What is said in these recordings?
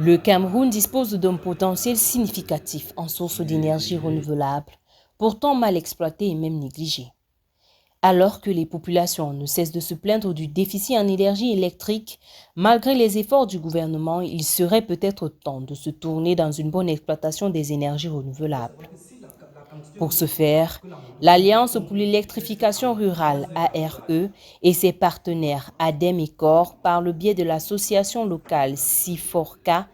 Le Cameroun dispose d'un potentiel significatif en sources d'énergie renouvelable, pourtant mal exploité et même négligé. Alors que les populations ne cessent de se plaindre du déficit en énergie électrique, malgré les efforts du gouvernement, il serait peut-être temps de se tourner dans une bonne exploitation des énergies renouvelables. Pour ce faire, l'Alliance pour l'électrification rurale ARE et ses partenaires ADEM et COR, par le biais de l'association locale CIFORCA,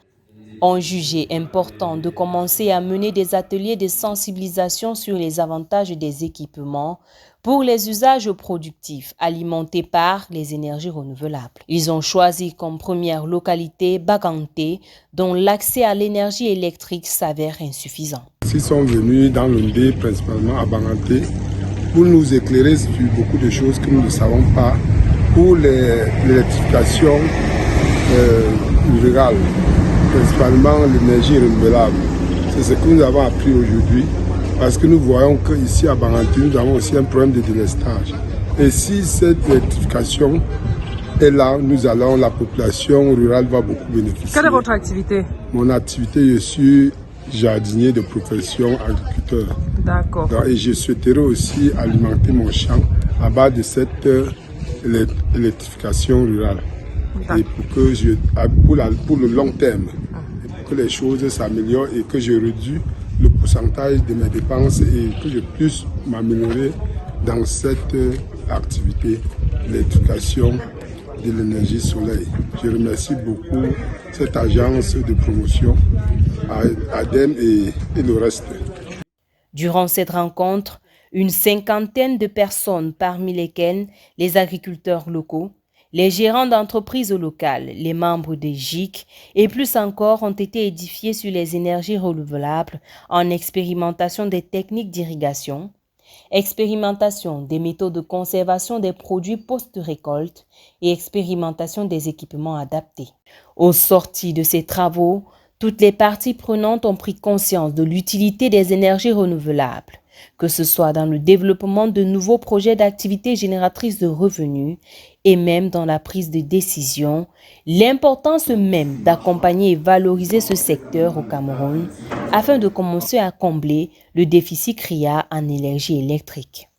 ont jugé important de commencer à mener des ateliers de sensibilisation sur les avantages des équipements pour les usages productifs alimentés par les énergies renouvelables. Ils ont choisi comme première localité Baganté, dont l'accès à l'énergie électrique s'avère insuffisant. Ils sont venus dans l'Ondé, principalement à Baganté, pour nous éclairer sur beaucoup de choses que nous ne savons pas pour l'électrification rurale, principalement l'énergie renouvelable. C'est ce que nous avons appris aujourd'hui, parce que nous voyons qu'ici à Baganté, nous avons aussi un problème de délestage. Et si cette électrification est là, la population rurale va beaucoup bénéficier. Quelle est votre activité? Mon activité, je suis jardinier de profession, agriculteur. D'accord. Et je souhaiterais aussi alimenter mon champ à base de cette électrification rurale. Et pour le long terme, et pour que les choses s'améliorent et que je réduise le pourcentage de mes dépenses et que je puisse m'améliorer dans cette activité, l'électrification de l'énergie soleil. Je remercie beaucoup cette agence de promotion, ADEM et le reste. Durant cette rencontre, une cinquantaine de personnes, parmi lesquelles les agriculteurs locaux, les gérants d'entreprises locales, les membres des GIC et plus encore ont été édifiés sur les énergies renouvelables en expérimentation des techniques d'irrigation, expérimentation des méthodes de conservation des produits post-récolte et expérimentation des équipements adaptés. Au sorti de ces travaux, toutes les parties prenantes ont pris conscience de l'utilité des énergies renouvelables, que ce soit dans le développement de nouveaux projets d'activités génératrices de revenus et même dans la prise de décision, l'importance même d'accompagner et valoriser ce secteur au Cameroun afin de commencer à combler le déficit criard en énergie électrique.